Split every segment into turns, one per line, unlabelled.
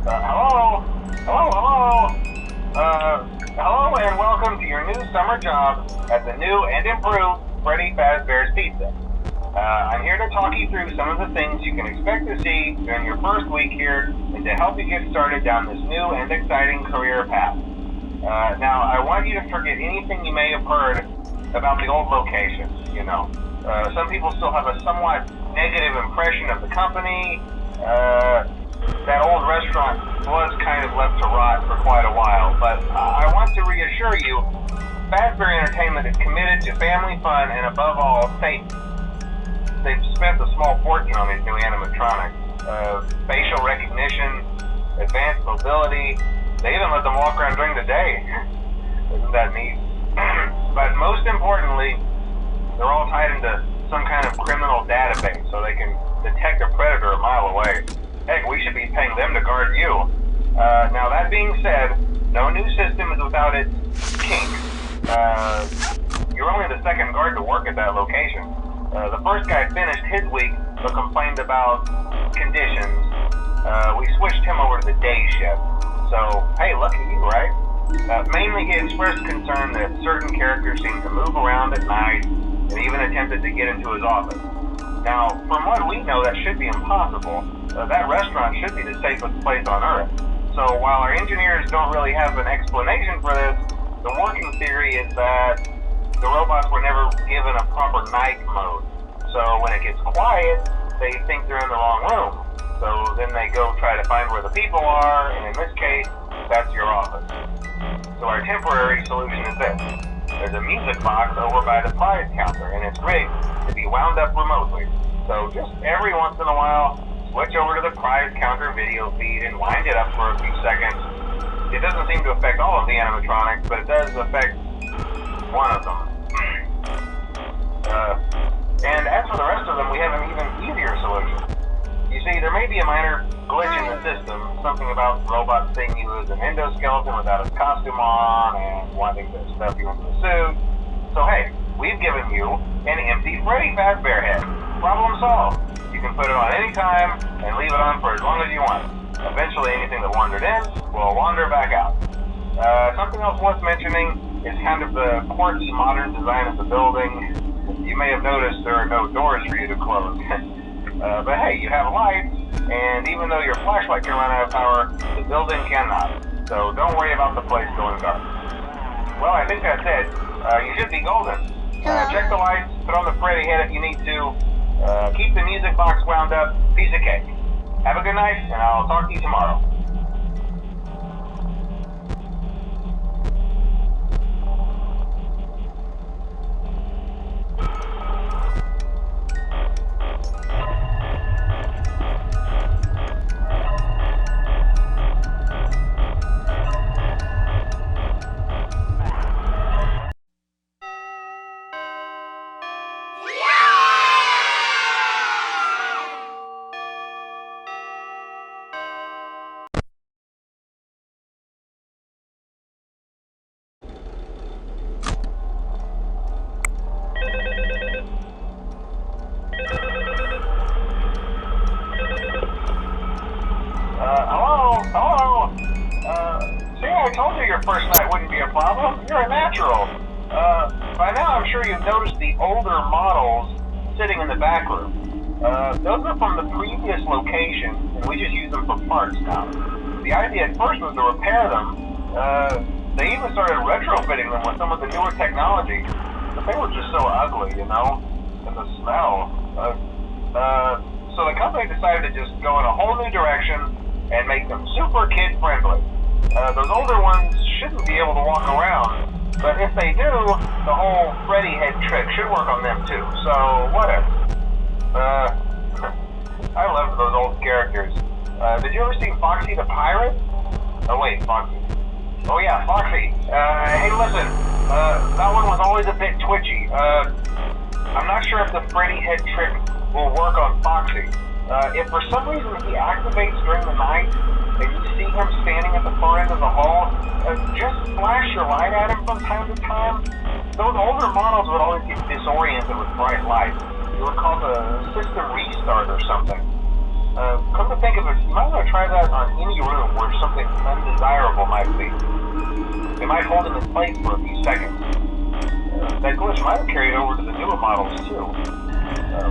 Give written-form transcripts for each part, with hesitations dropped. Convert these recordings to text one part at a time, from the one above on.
Hello? Hello? Hello and welcome to your new summer job at the new and improved Freddy Fazbear's Pizza. I'm here to talk you through some of the things you can expect to see during your first week here and to help you get started down this new and exciting career path. Now, I want you to forget anything you may have heard about the old location, some people still have a somewhat negative impression of the company. That old restaurant was kind of left to rot for quite a while, but I want to reassure you, Fazbear Entertainment is committed to family fun and above all, safety. They've spent a small fortune on these new animatronics. Facial recognition, advanced mobility, they even let them walk around during the day. Isn't that neat? But most importantly, they're all tied into some kind of criminal database so they can detect a predator a mile away. Heck, we should be paying them to guard you. Now that being said, no new system is without its kinks. You're only the second guard to work at that location. The first guy finished his week but complained about conditions. We switched him over to the day shift. So, hey, lucky you, right? Mainly he expressed concern that certain characters seemed to move around at night and even attempted to get into his office. Now, from what we know, that should be impossible. That restaurant should be the safest place on Earth. So while our engineers don't really have an explanation for this, the working theory is that the robots were never given a proper night mode. So when it gets quiet, they think they're in the wrong room. So then they go try to find where the people are, and in this case, that's your office. So our temporary solution is this. There's a music box over by the prize counter, and it's rigged to be wound up remotely. So just every once in a while, switch over to the prize counter video feed and wind it up for a few seconds. It doesn't seem to affect all of the animatronics, but it does affect one of them. And as for the rest of them, we have an even easier solution. You see, there may be a minor glitch in the system, something about robots seeing you as an endoskeleton without a costume on and wanting to stuff you into a suit. So hey, we've given you an empty Freddy Fazbear head. Problem solved. You can put it on any time and leave it on for as long as you want. Eventually anything that wandered in will wander back out. Something else worth mentioning is kind of the quirky modern design of the building. You may have noticed there are no doors for you to close. But hey, you have lights, and even though your flashlight can run out of power, the building cannot. So don't worry about the place going dark. Well, I think that's it. You should be golden. Check the lights, put on the Freddy head if you need to. Keep the music box wound up, piece of cake. Have a good night, and I'll talk to you tomorrow. Hello? See, I told you your first night wouldn't be a problem. You're a natural. By now I'm sure you've noticed the older models sitting in the back room. Those are from the previous location, and we just use them for parts now. The idea at first was to repair them. They even started retrofitting them with some of the newer technology, but they were just so ugly, and the smell. So the company decided to just go in a whole new direction and make them super kid-friendly. Those older ones shouldn't be able to walk around, but if they do, the whole Freddy head trick should work on them too, so whatever. I love those old characters. Did you ever see Foxy the Pirate? Oh wait, Foxy. Oh yeah, Foxy. Hey listen, that one was always a bit twitchy. I'm not sure if the Freddy head trick will work on Foxy. If for some reason he activates during the night and you see him standing at the far end of the hall, just flash your light at him from time to time. Those older models would always get disoriented with bright lights. It would cause a system restart or something. Come to think of it, you might want to try that on any room where something undesirable might be. It might hold it in place for a few seconds. That glitch might have carried over to the newer models too.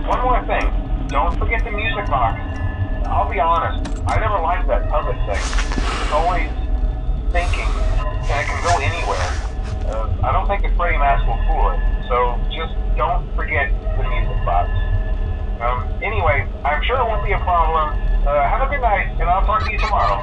One more thing, don't forget the music box. I'll be honest, I never liked that puppet thing. It's always thinking, and it can go anywhere. I don't think the Freddy mask will fool it, so just don't forget the music box. Anyway, I'm sure it won't be a problem. Have a good night, and I'll talk to you tomorrow.